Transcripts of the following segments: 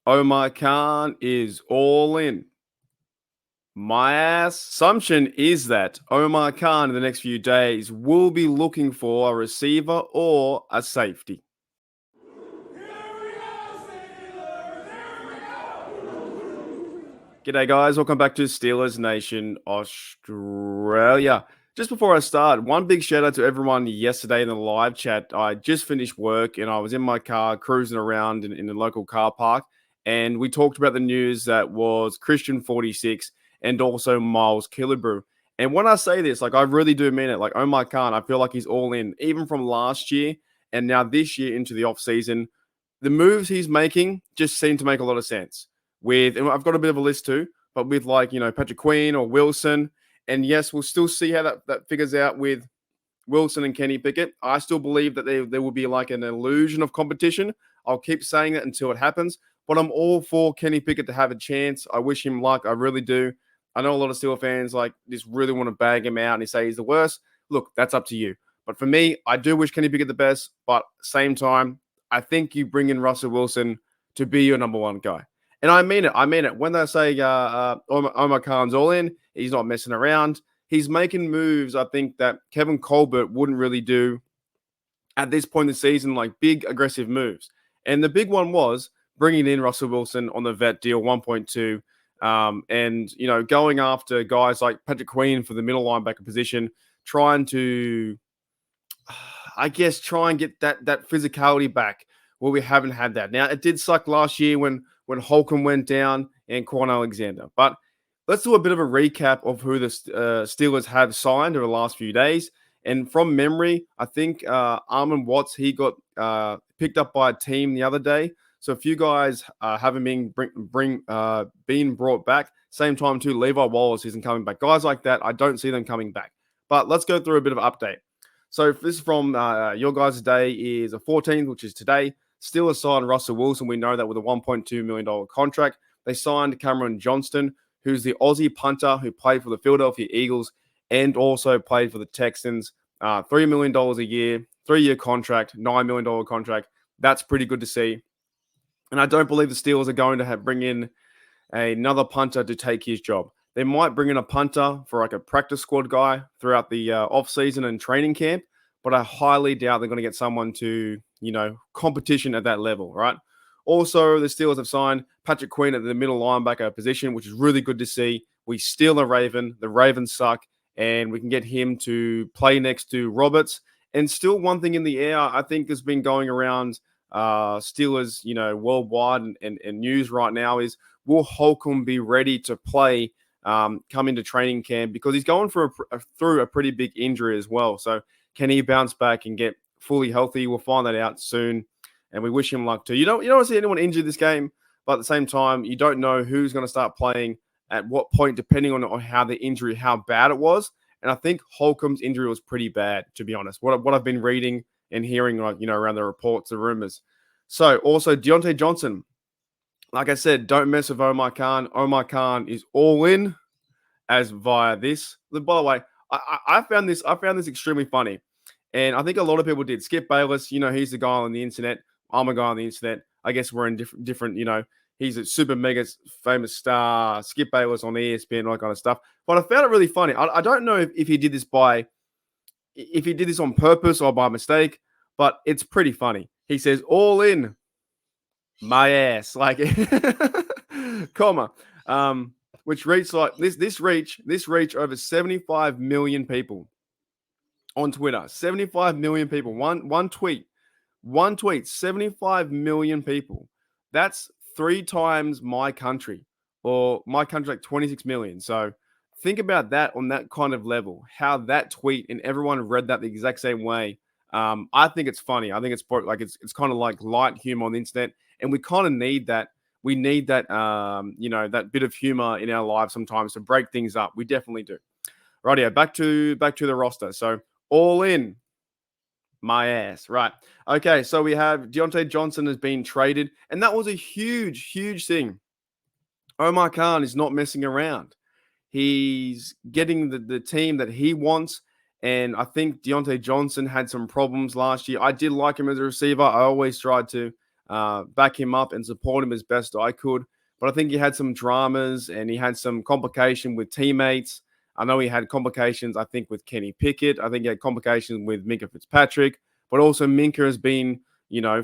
Omar Khan is all in. My assumption is that Omar Khan in the next few days will be looking for a receiver or a safety. G'day, guys. Welcome back to Steelers Nation Australia. Just before I start, one big shout out to everyone yesterday in the live chat. I just finished work and I was in my car cruising around in the local car park. And we talked about the news that was Christian 46 and also Miles Killebrew. And when I say this, I really do mean it. Like Omar Khan, I feel like he's all in, even from last year and now this year into the offseason. The moves he's making just seem to make a lot of sense. And I've got a bit of a list too, but with Patrick Queen or Wilson. And yes, we'll still see how that figures out with Wilson and Kenny Pickett. I still believe that there will be like an illusion of competition. I'll keep saying that until it happens. But I'm all for Kenny Pickett to have a chance. I wish him luck. I really do. I know a lot of Steelers fans just really want to bag him out and say he's the worst. Look, that's up to you. But for me, I do wish Kenny Pickett the best. But same time, I think you bring in Russell Wilson to be your number one guy. And I mean it. I mean it. When they say Omar Khan's all in, he's not messing around. He's making moves, I think, that Kevin Colbert wouldn't really do at this point in the season, like big, aggressive moves. And the big one was bringing in Russell Wilson on the vet deal, 1.2, and, going after guys like Patrick Queen for the middle linebacker position, trying to, I guess, try and get that physicality back where we haven't had that. Now, it did suck last year when Holcomb went down and Quan Alexander. But let's do a bit of a recap of who the Steelers have signed over the last few days. And from memory, I think Armand Watts, he got picked up by a team the other day. So a few guys haven't been brought back. Same time too, Levi Wallace isn't coming back. Guys like that, I don't see them coming back. But let's go through a bit of an update. So this is from your guys' day is the 14th, which is today. Steelers signed Russell Wilson. We know that with a $1.2 million contract. They signed Cameron Johnston, who's the Aussie punter who played for the Philadelphia Eagles and also played for the Texans. $3 million a year, 3-year contract, $9 million contract. That's pretty good to see. And I don't believe the Steelers are going to bring in another punter to take his job. They might bring in a punter for like a practice squad guy throughout the offseason and training camp, but I highly doubt they're going to get someone to, competition at that level, right? Also, the Steelers have signed Patrick Queen at the middle linebacker position, which is really good to see. We steal a Raven. The Ravens suck, and we can get him to play next to Roberts. And still one thing in the air I think has been going around Steelers, worldwide and news right now is, will Holcomb be ready to play come into training camp? Because he's going through a pretty big injury as well. So can he bounce back and get fully healthy? We'll find that out soon. And we wish him luck too. You don't see anyone injured this game, but at the same time, you don't know who's going to start playing at what point, depending on how the injury, how bad it was. And I think Holcomb's injury was pretty bad, to be honest. What I've been reading and hearing, around the reports, the rumors. So also Deontay Johnson. Like I said, don't mess with Omar Khan. Omar Khan is all in as via this. By the way, I found this extremely funny. And I think a lot of people did. Skip Bayless, he's the guy on the internet. I'm a guy on the internet. I guess we're in different, he's a super mega famous star. Skip Bayless on ESPN, all that kind of stuff. But I found it really funny. I don't know if he did this on purpose or by mistake, but it's pretty funny. He says, all in my ass, like, comma, which reached like this reach over 75 million people on Twitter. 75 million people. One tweet, 75 million people. That's 3 times my country, or my country like 26 million. So think about that on that kind of level, how that tweet and everyone read that the exact same way. I think it's funny. I think it's it's kind of like light humor on the internet, and we kind of need that. We need that, that bit of humor in our lives sometimes to break things up. We definitely do. Rightio, back to the roster. So all in my ass. Right. Okay, so we have Deontay Johnson has been traded, and that was a huge, huge thing. Omar Khan is not messing around. He's getting the team that he wants. And I think Deontay Johnson had some problems last year. I did like him as a receiver. I always tried to back him up and support him as best I could. But I think he had some dramas and he had some complication with teammates. I know he had complications, I think, with Kenny Pickett. I think he had complications with Minka Fitzpatrick. But also Minka has been,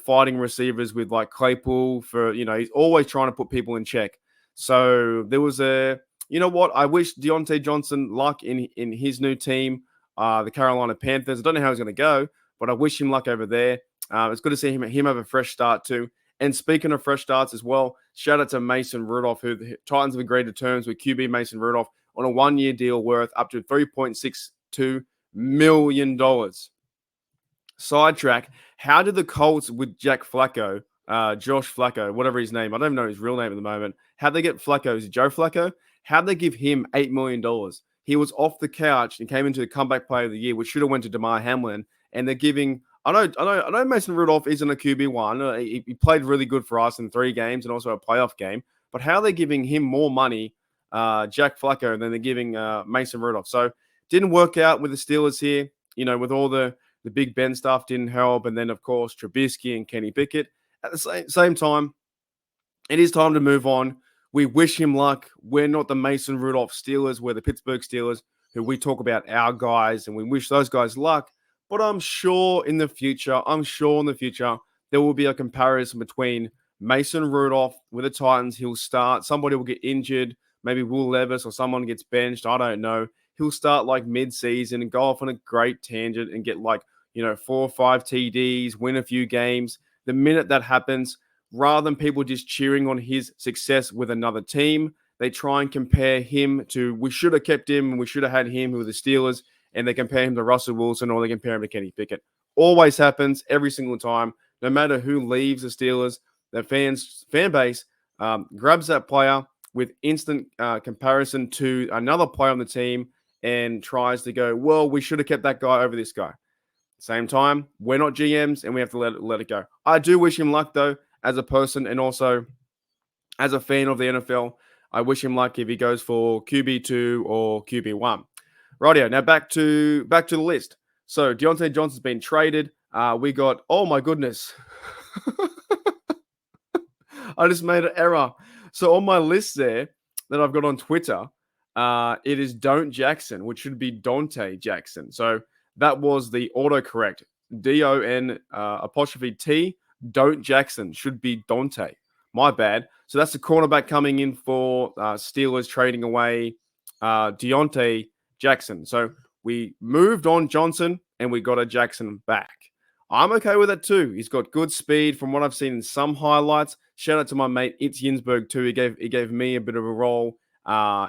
fighting receivers with like Claypool for, he's always trying to put people in check. So there was you know what? I wish Deontay Johnson luck in his new team, the Carolina Panthers. I don't know how he's going to go, but I wish him luck over there. It's good to see him have a fresh start too. And speaking of fresh starts as well, shout out to Mason Rudolph, who the Titans have agreed to terms with QB Mason Rudolph on a 1-year deal worth up to $3.62 million. Sidetrack, how did the Colts with Josh Flacco, whatever his name, I don't even know his real name at the moment. How'd they get Flacco? Is it Joe Flacco? How'd they give him $8 million? He was off the couch and came into the comeback player of the year, which should have went to Damar Hamlin. And they're giving, I know Mason Rudolph isn't a QB1. He played really good for us in 3 games and also a playoff game. But how are they giving him more money, Jack Flacco, than they're giving Mason Rudolph? So didn't work out with the Steelers here. With all the Big Ben stuff didn't help. And then, of course, Trubisky and Kenny Pickett. At the same time, it is time to move on. We wish him luck. We're not the Mason Rudolph Steelers. We're the Pittsburgh Steelers, who we talk about our guys, and we wish those guys luck. But I'm sure in the future, there will be a comparison between Mason Rudolph with the Titans. He'll start. Somebody will get injured. Maybe Will Levis or someone gets benched. I don't know. He'll start like mid-season and go off on a great tangent and get 4 or 5 TDs, win a few games. The minute that happens, rather than people just cheering on his success with another team, they try and compare him to, we should have kept him and we should have had him with the Steelers, and they compare him to Russell Wilson or they compare him to Kenny Pickett. Always happens every single time. No matter who leaves the Steelers, the fan base grabs that player with instant comparison to another player on the team and tries to go, well, we should have kept that guy over this guy. Same time, we're not GMs and we have to let it go. I do wish him luck, though, as a person and also as a fan of the NFL. I wish him luck if he goes for QB2 or QB1. Rightio, now back to the list. So Deontay Johnson's been traded. We got, oh my goodness. I just made an error. So on my list there that I've got on Twitter, it is Don't Jackson, which should be Dante Jackson. So that was the autocorrect. D-O-N apostrophe T, Don't Jackson, should be Dante. My bad. So that's the cornerback coming in for Steelers trading away Deontay Jackson. So we moved on Johnson and we got a Jackson back. I'm okay with that too. He's got good speed from what I've seen in some highlights. Shout out to my mate Itz Yinsberg too. He gave me a bit of a role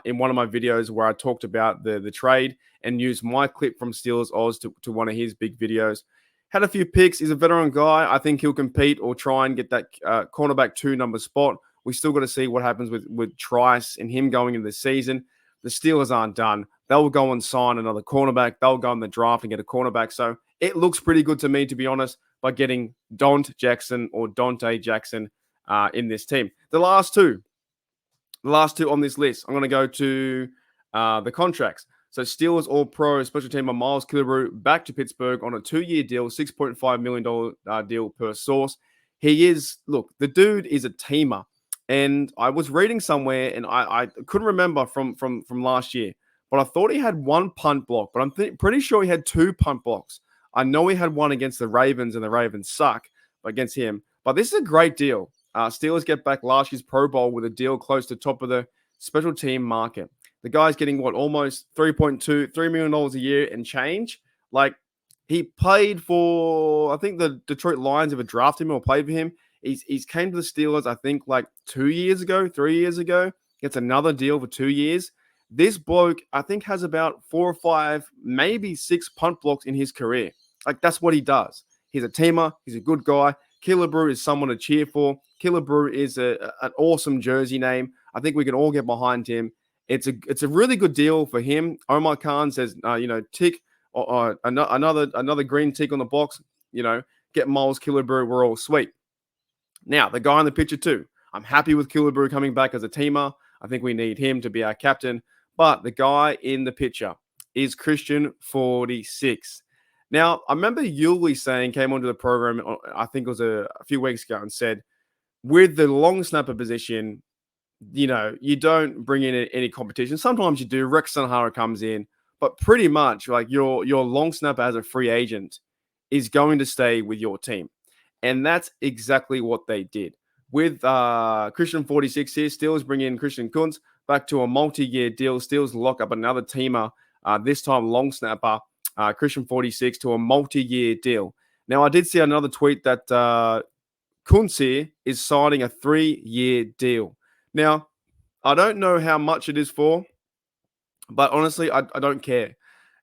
in one of my videos where I talked about the trade and used my clip from Steelers Oz to one of his big videos. Had a few picks. He's a veteran guy. I think he'll compete or try and get that cornerback 2 number spot. We still got to see what happens with Trice and him going into the season. The Steelers aren't done. They'll go and sign another cornerback. They'll go in the draft and get a cornerback. So it looks pretty good to me, to be honest, by getting Dante Jackson or Dante Jackson in this team. The last two on this list, I'm going to go to the contracts. So Steelers All-Pro special teamer Miles Killebrew back to Pittsburgh on a 2-year deal, $6.5 million deal per source. The dude is a teamer. And I was reading somewhere, and I couldn't remember from last year, but I thought he had 1 punt block, but I'm pretty sure he had 2 punt blocks. I know he had one against the Ravens, and the Ravens suck against him. But this is a great deal. Steelers get back last year's Pro Bowl with a deal close to top of the special team market. The guy's getting almost $3 million a year and change. Like, he played for, I think the Detroit Lions have drafted him or played for him. He's came to the Steelers, I think, 3 years ago. Gets another deal for 2 years. This bloke, I think, has about 4 or 5, maybe 6 punt blocks in his career. That's what he does. He's a teamer. He's a good guy. Killebrew is someone to cheer for. Killebrew is an awesome jersey name. I think we can all get behind him. It's a really good deal for him. Omar Khan says, tick or another green tick on the box. Get Miles Killebrew. We're all sweet. Now, the guy in the picture too. I'm happy with Killebrew coming back as a teamer. I think we need him to be our captain. But the guy in the picture is Christian 46. Now, I remember Yuli came onto the program, I think it was a few weeks ago, and said, with the long snapper position, you don't bring in any competition. Sometimes you do. Rex Sanhara comes in, but pretty much like your long snapper as a free agent is going to stay with your team. And that's exactly what they did. With Christian 46 here, Steelers bring in Christian Kuntz back to a multi-year deal. Steelers lock up another teamer, this time long snapper, Christian 46 to a multi-year deal. Now, I did see another tweet that Kuntz here is signing a 3-year deal. Now, I don't know how much it is for, but honestly, I don't care.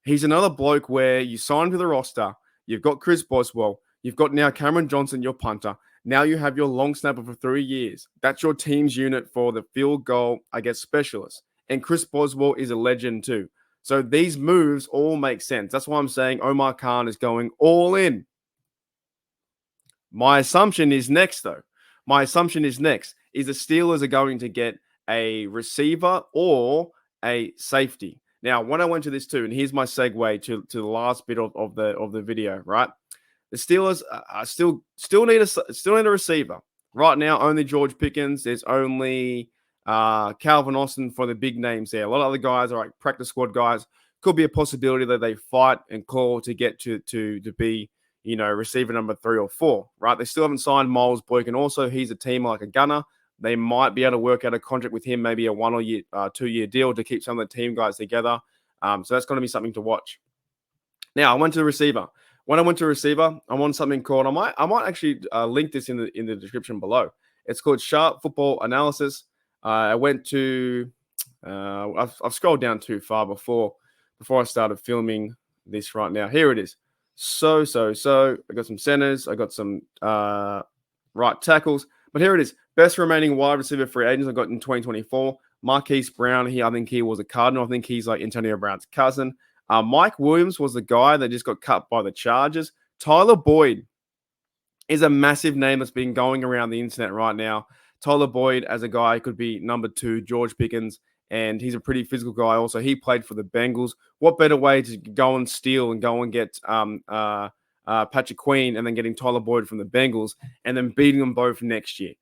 He's another bloke where you sign to the roster. You've got Chris Boswell. You've got now Cameron Johnson, your punter. Now you have your long snapper for 3 years. That's your team's unit for the field goal, specialist. And Chris Boswell is a legend too. So these moves all make sense. That's why I'm saying Omar Khan is going all in. My assumption is next, though. My assumption is next is the Steelers are going to get a receiver or a safety. Now, when I went to this too, and here's my segue to the last bit of the video, right? The Steelers still need a receiver. Right now, only George Pickens. There's only Calvin Austin for the big names there. A lot of other guys are like practice squad guys. Could be a possibility that they fight and claw to get to be, receiver number 3 or 4, right? They still haven't signed Miles Boykin. Also, he's a team like a gunner. They might be able to work out a contract with him, maybe a 1 or 2-year deal to keep some of the team guys together. So that's going to be something to watch. Now, I went to the receiver. When I went to receiver, I want something called, I might actually link this in the description below. It's called Sharp Football Analysis. I went to, I've scrolled down too far before I started filming this right now. Here it is. So. I got some centers. I got some right tackles. But here it is. Best remaining wide receiver free agents I got in 2024. Marquise Brown here. I think he was a Cardinal. I think he's like Antonio Brown's cousin. Mike Williams was the guy that just got cut by the Chargers. Tyler Boyd is a massive name that's been going around the internet right now. Tyler Boyd as a guy could be number 2, George Pickens, and he's a pretty physical guy also. He played for the Bengals. What better way to go and steal and go and get Patrick Queen and then getting Tyler Boyd from the Bengals and then beating them both next year?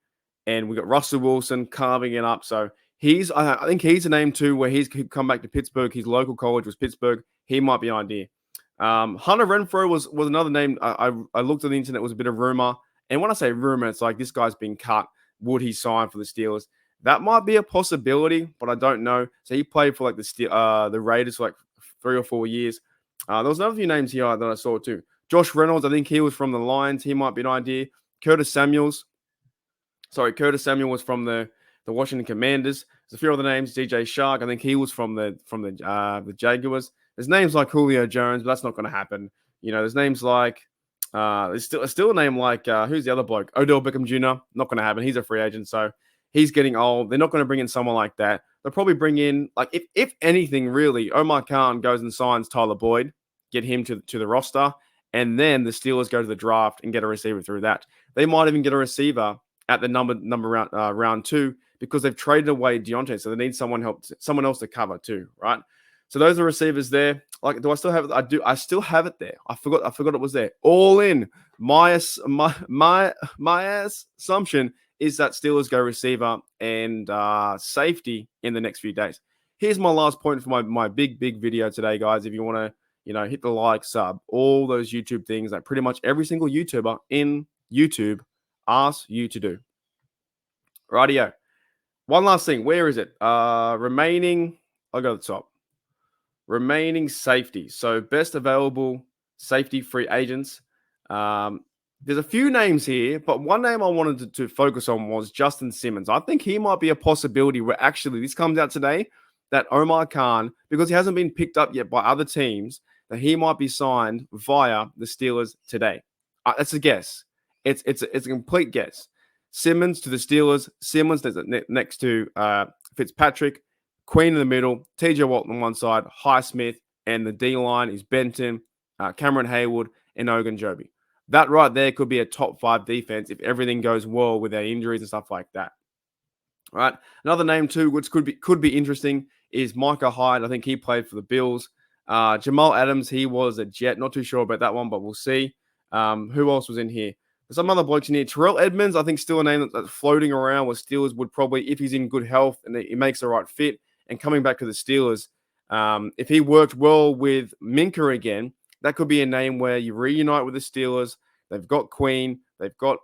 And we got Russell Wilson carving it up. So I think he's a name too where he's come back to Pittsburgh. His local college was Pittsburgh. He might be an idea. Hunter Renfrow was another name. I looked on the internet. It was a bit of rumor. And when I say rumor, it's like this guy's been cut. Would he sign for the Steelers? That might be a possibility, but I don't know. So he played for like the Raiders for like 3 or 4 years. There was another few names here that I saw too. Josh Reynolds, I think he was from the Lions. He might be an idea. Curtis Samuel was from the Washington Commanders. There's a few other names. DJ Shark, I think he was from the Jaguars. There's names like Julio Jones, but that's not going to happen. There's names like there's still a name like who's the other bloke? Odell Beckham Jr. Not going to happen. He's a free agent, so he's getting old. They're not going to bring in someone like that. They'll probably bring in, like, if anything, really, Omar Khan goes and signs Tyler Boyd, get him to the roster, and then the Steelers go to the draft and get a receiver through that. They might even get a receiver at the number round 2 because they've traded away Deontay, so they need someone else to cover too, right? So those are receivers there. Like, do I still have it? I do. I still have it there. I forgot it was there. All in. My assumption is that Steelers go receiver and safety in the next few days. Here's my last point for my big video today, guys. If you want to, hit the like, sub, all those YouTube things that pretty much every single YouTuber in YouTube asks you to do. Rightio. One last thing. Where is it? Remaining. I'll go to the top. Remaining safety. So best available safety free agents. There's a few names here, but one name I wanted to focus on was Justin Simmons. I think he might be a possibility where actually this comes out today that Omar Khan, because he hasn't been picked up yet by other teams, that he might be signed via the Steelers today. That's a guess. It's a complete guess. Simmons to the Steelers. Simmons next to Fitzpatrick. Queen in the middle, TJ Watt on one side, Highsmith, and the D-line is Benton, Cameron Hayward, and Ogunjobi. That right there could be a top 5 defense if everything goes well with their injuries and stuff like that. All right. Another name too, which could be interesting, is Micah Hyde. I think he played for the Bills. Jamal Adams, he was a Jet. Not too sure about that one, but we'll see. Who else was in here? Some other blokes in here. Terrell Edmonds, I think, still a name that's floating around where Steelers would probably, if he's in good health and he makes the right fit and coming back to the Steelers, if he worked well with Minka again, that could be a name where you reunite with the Steelers. They've got Queen. They've got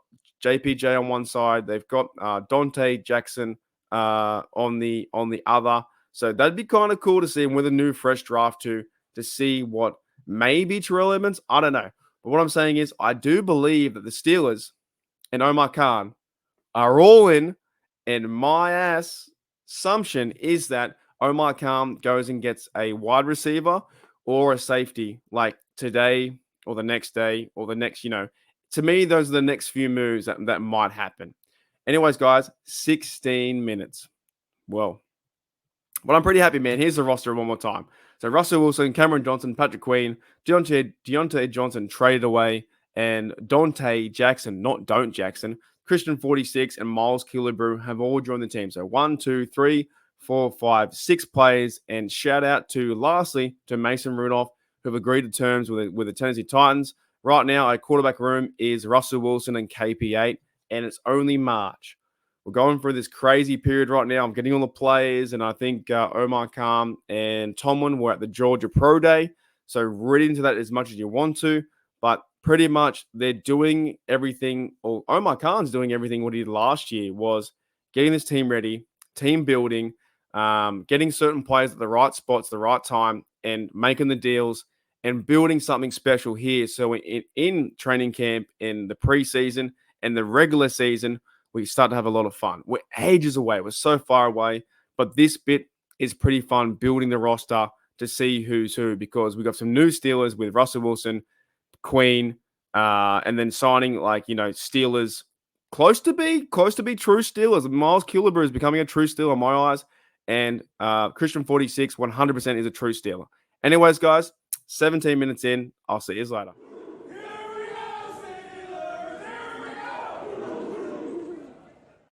JPJ on one side. They've got Dante Jackson on the other. So that'd be kind of cool to see him with a new fresh draft to see what maybe Terrell Edmonds. I don't know. But what I'm saying is I do believe that the Steelers and Omar Khan are all in. And my assumption is that Omar Khan goes and gets a wide receiver or a safety like today or the next day or the next, to me, those are the next few moves that might happen. Anyways, guys, 16 minutes. Well, but I'm pretty happy, man. Here's the roster one more time. So Russell Wilson, Cameron Johnson, Patrick Queen, Deontay Johnson traded away, and Dante Jackson, not Don't Jackson, Christian 46, and Miles Killebrew have all joined the team. So 1, 2, 3, 4, 5, 6 players. And shout out lastly, to Mason Rudolph, who have agreed to terms with the Tennessee Titans. Right now, our quarterback room is Russell Wilson and KP8, and it's only March. We're going through this crazy period right now. I'm getting all the players, and I think Omar Khan and Tomlin were at the Georgia Pro Day. So read into that as much as you want to, but pretty much they're doing everything, or Omar Khan's doing everything what he did last year, was getting this team ready, team building, getting certain players at the right spots, the right time, and making the deals and building something special here. So in training camp, in the preseason, and the regular season, we start to have a lot of fun. We're ages away. We're so far away. But this bit is pretty fun, building the roster to see who's who, because we got some new Steelers with Russell Wilson, Queen, and then signing Steelers close to be true Steelers. Miles Killebrew is becoming a true Steeler in my eyes. And Christian 46, 100% is a true Steeler. Anyways, guys, 17 minutes in. I'll see you later.